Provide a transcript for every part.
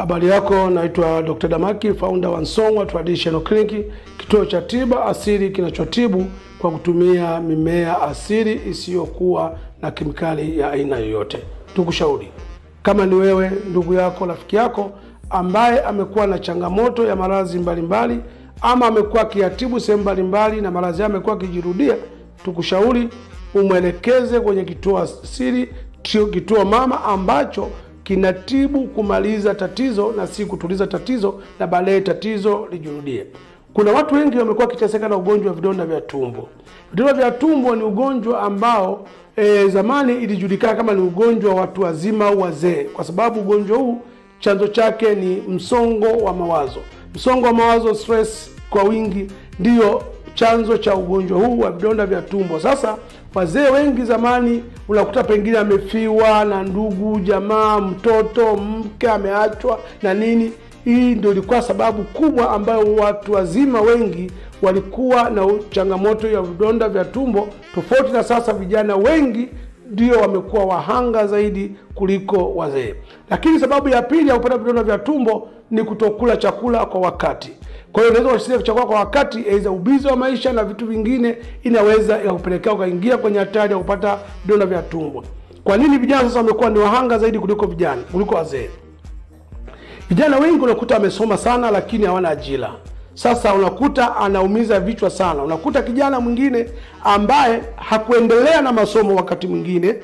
Habari yako, naitwa Dr. Damaki, founder wa Song'wa Traditional Clinic, kituo cha tiba asili kinachotibu kwa kutumia mimea asili isiyokuwa na kemikali ya aina yoyote. Tukushauri, kama ni wewe, ndugu yako, rafiki yako ambaye amekuwa na changamoto ya maradhi mbalimbali ama amekuwa kiatibu sehemu mbalimbali na maradhi yake amekuwa kijirudia, tukushauri umwelekeze kwenye kituo asili, kituo mama ambacho kinatibu kumaliza tatizo na si kutuliza tatizo na baadaye tatizo lijirudie. Kuna watu wengi wamekuwa kiteseka na ugonjwa wa vidonda vya tumbo. Vidonda vya tumbo ni ugonjwa ambao zamani ilijulikana kama ni ugonjwa wa watu wazima au wazee, kwa sababu ugonjwa huu chanzo chake ni msongo wa mawazo. Msongo wa mawazo, stress kwa wingi, ndio chanzo cha ugonjwa huu wa vidonda vya tumbo. Sasa wazee wengi zamani unakuta pengine amefiwa na ndugu, jamaa, mtoto, mke ameachwa na nini. Hii ndio ilikuwa sababu kubwa ambayo watu wazima wengi walikuwa na changamoto ya vidonda vya tumbo, tofauti na sasa vijana wengi ndio wamekuwa wahanga zaidi kuliko wazee. Lakini sababu ya pili ya kupata vidonda vya tumbo ni kutokula chakula kwa wakati. Kwa hiyo unaweza kushikilia chakula kwa wakati, aidha ubizi wa maisha na vitu vingine, inaweza ikakupelekea ukaingia kwenye hatari ya kupata vidonda vya tumbo. Kwa nini vijana sasa wamekuwa ni wahanga zaidi kuliko wazee? Vijana wengi unakuta wamesoma sana lakini hawana ajira. Sasa unakuta anaumiza vichwa sana. Unakuta kijana mwingine ambaye hakuendelea na masomo wakati mwingine,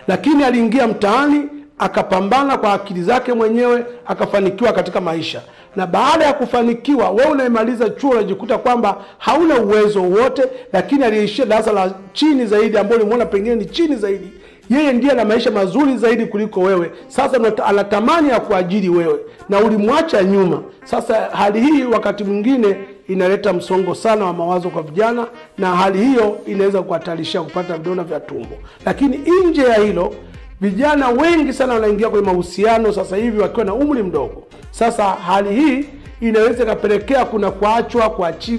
lakini aliingia mtaani akapambana kwa akili zake mwenyewe akafanikiwa katika maisha. Na baada ya kufanikiwa, wewe unaimaliza chuo unajikuta kwamba hauna uwezo wote, lakini aliishia darasa la chini zaidi ambao ulimuona pengine ni chini zaidi. Yeye ndiye ana maisha mazuri zaidi kuliko wewe. Sasa anatamani ya kuajiri wewe na ulimwacha nyuma. Sasa hali hii wakati mwingine inaleta msongo sana wa mawazo kwa vijana, na hali hiyo inaweza kuhatarisha kupata vidonda vya tumbo. Lakini nje ya hilo, vijana wengi sana wanaingia kwenye mahusiano sasa hivi wakiwa na umri mdogo. Sasa hali hii inaweza kapelekea kuna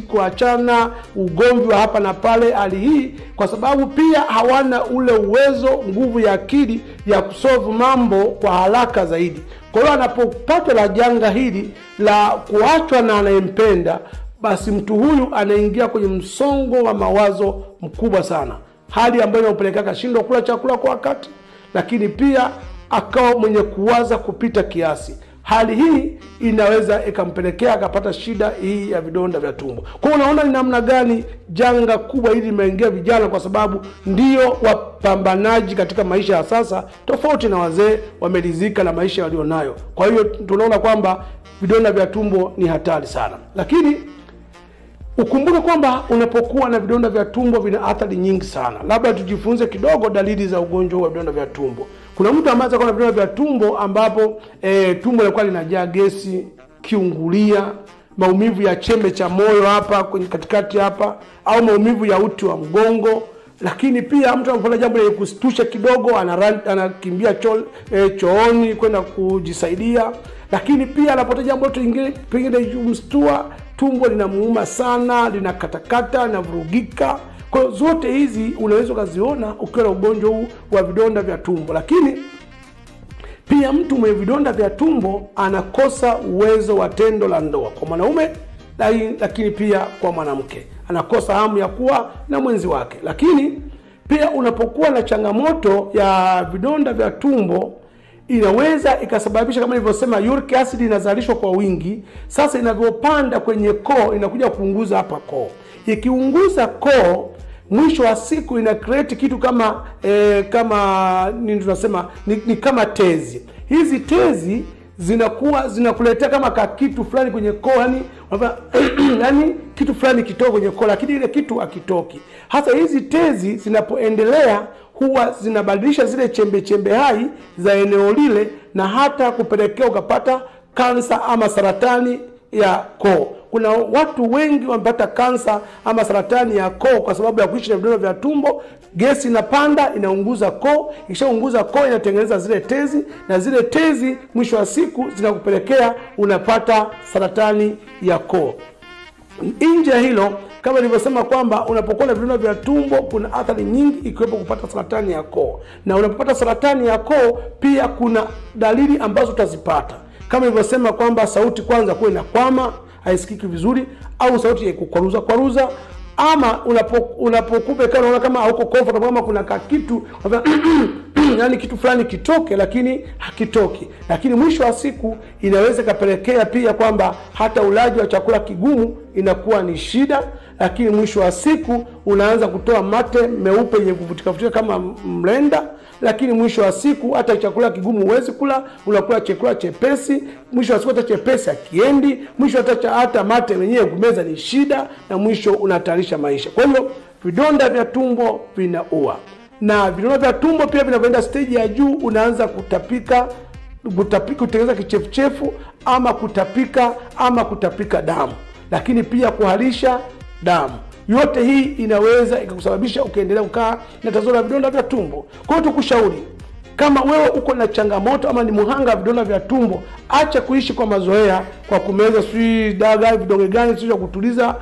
kuachana, ugomvi wa hapa na pale. Hali hii kwa sababu pia hawana ule uwezo, nguvu ya akili ya kusolve mambo kwa haraka zaidi. Kwa hiyo anapopata la janga hili la kuachwa na anayempenda, basi mtu huyu anaingia kwenye msongo wa mawazo mkubwa sana, hali ambayo inapelekea kashindwa kula chakula kwa wakati, lakini pia akawa mwenye kuwaza kupita kiasi. Hali hii inaweza ikampelekea akapata shida hii ya vidonda vya tumbo. Kwa hiyo unaona ni namna gani janga kubwa hili limeingia vijana, kwa sababu ndio wapambanaji katika maisha ya sasa, tofauti na wazee wamelizika na maisha walionayo. Kwa hiyo tunaona kwamba vidonda vya tumbo ni hatari sana. Lakini ukumbuke kwamba unapokuwa na vidonda vya tumbo vina athari nyingi sana. Labda tujifunze kidogo dalili za ugonjwa wa vidonda vya tumbo. Kuna mtu ambaye ana vidonda vya tumbo ambapo tumbo linakuwa linajaa gesi, kiungulia, maumivu ya chembe cha moyo hapa kwenye katikati hapa, au maumivu ya uti wa mgongo. Lakini pia mtu anapofanya jambo la kustusha kidogo anakimbia chooni kwenda kujisaidia. Lakini pia anapata jambo lingine pengine kumstua, tumbo linamuuma sana, linakatakata na vurugika. Kwa zote hizi unaweza kuziona ukiwa na ugonjwa huu wa vidonda vya tumbo. Lakini pia mtu mwenye vidonda vya tumbo anakosa uwezo wa tendo la ndoa kwa mwanaume, lakini pia kwa mwanamke anakosa hamu ya kuwa na mwenzi wake. Lakini pia unapokuwa na changamoto ya vidonda vya tumbo, inaweza ikasababisha kama nilivyosema, uric acid inazalishwa kwa wingi. Sasa inavyopanda kwenye koo inakuja kuunguza hapa koo. Ikiunguza koo, mwisho wa siku ina create kitu kama nini tunasema ni kama tezi. Hizi tezi zinakuletea kama kitu fulani kwenye koo, yani kitu fulani kitoka kwenye koo, lakini ile kitu hakitoki. Hasa hizi tezi zinapoendelea huwa zinabadilisha zile chembe hai za eneo lile, na hata kupelekea ukapata kansa ama saratani ya koo. Kuna watu wengi wamepata kansa ama saratani ya koo kwa sababu ya kuishi na vidonda vya tumbo. Gesi inapanda, inaunguza koo, ikishaunguza koo inatengeneza zile tezi, na zile tezi mwisho wa siku zinakupelekea unapata saratani ya koo. Nje ya hilo, kama nilivyosema kwamba unapokuwa na vidonda vya tumbo kuna athari nyingi, ikiwepo kupata saratani ya koo. Na unapopata saratani ya koo pia kuna dalili ambazo utazipata. Kama nilivyosema kwamba sauti kwanza kuwe na kwama, haisikiki vizuri, au sauti ya kukwaruza, ama unapokupe kana unaona kama hauko comfortable, kama kuna kitu yani kitu fulani kitoke lakini hakitoki. Lakini mwisho wa siku inaweza kapelekea pia kwamba hata ulaji wa chakula kigumu inakuwa ni shida, lakini mwisho wa siku unaanza kutoa mate meupe yenye kuvutika kama mlenda, lakini mwisho wa siku hata chakula kigumu huwezi kula, unakula chakula chepesi, mwisho wa siku hata chepesi hakiendi, mwisho hata mate yenyewe kumeza ni shida, na mwisho unahatarisha maisha. Kwa hiyo vidonda vya tumbo vinaua. Na vidonda vya tumbo pia vinavyoenda stage ya juu, unaanza kutapika, kutengeneza kichefuchefu, ama kutapika damu, lakini pia kuharisha damu. Yote hii inaweza ikakusababisha ukaendelea kukaa na tatizo la vidonda vya tumbo. Kwa hiyo tukushauri, kama wewe uko na changamoto ama ni muhanga vidonda vya tumbo, acha kuishi kwa mazoea, kwa kumeza sui daga vidonge gani sio kutuliza,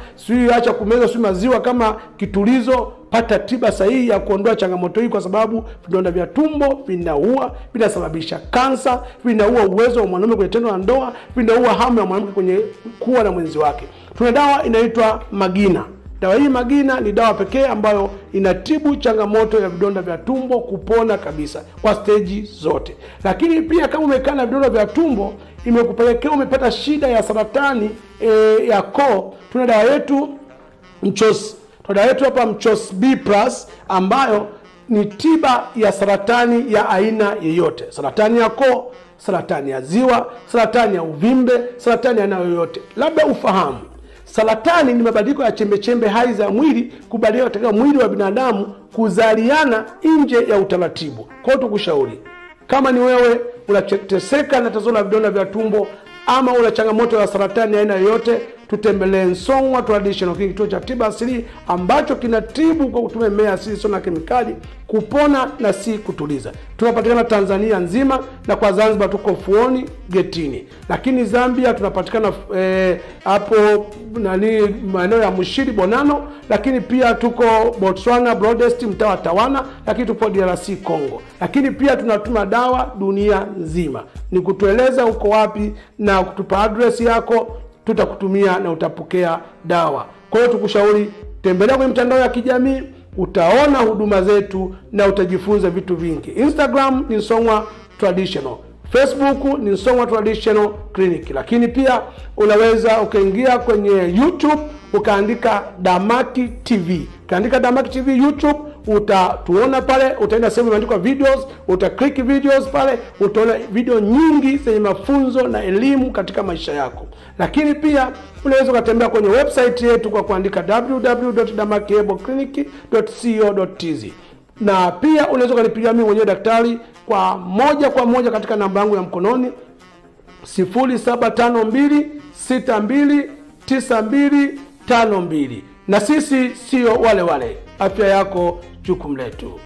acha kumeza maziwa kama kitulizo. Pata tiba sahihi ya kuondoa changamoto hii, kwa sababu vidonda vya tumbo vinaua, vinasababisha kansa, vinaua uwezo wa mwanamume kwenye tendo la ndoa, vinaua hamu ya mwanamke kwenye kuwa na mwenzi wake. Tuna dawa inaitwa Magina. Dawa hii Magina ni dawa pekee ambayo inatibu changamoto ya vidonda vya tumbo kupona kabisa kwa stage zote. Lakini pia kama umekaa na vidonda vya tumbo imekupelekea umepata shida ya saratani ya koo, tuna dawa yetu Mchos. Tuna dawa yetu hapa Mchos B+ ambayo ni tiba ya saratani ya aina yoyote. Saratani ya koo, saratani ya ziwa, saratani ya uvimbe, saratani ya aina yoyote. Labda ufahamu, saratani ni mabadiliko ya chembe hai za mwili kubadilika katika mwili wa binadamu kuzaliana nje ya utaratibu. Kwa hiyo tukushauri, kama ni wewe unateseka na tatizo la vidonda vya tumbo ama una changamoto ya saratani ya aina yoyote, tutembelee Song'wa Traditional Clinic, kituo cha tiba asili ambacho kinatibu kwa kutumia mimea asili sio na kemikali, kupona na si kutuliza. Tunapatikana Tanzania nzima, na kwa Zanzibar tuko Fuoni Getini, lakini Zambia tunapatikana hapo maeneo ya Mushiri Bonano, lakini pia tuko Botswana Broadest mtaa wa Tawana, lakini tupo DRC Congo, lakini pia tunatuma dawa dunia nzima. Ni kutueleza uko wapi na kutupa address yako, tutakutumia na utapokea dawa. Kwa hiyo tukushauri, tembelea kwenye mitandao ya kijamii, utaona huduma zetu na utajifunza vitu vingi. Instagram ni Song'wa Traditional, Facebook ni Song'wa Traditional Clinic, lakini pia unaweza ukaingia kwenye YouTube ukaandika Damaki TV. Kaandika Damaki TV YouTube, utatuona pale, utaenda sehemu imeandikwa videos, utaklik videos pale, utaona video nyingi zenye mafunzo na elimu katika maisha yako. Lakini pia unaweza kutembea kwenye website yetu kwa kuandika www.damakiheboclinic.co.tz. na pia unaweza kunipigia mimi mwenyewe daktari kwa moja kwa moja katika namba yangu ya mkononi 0752629252. Na sisi sio wale. Afya yako jukumu letu.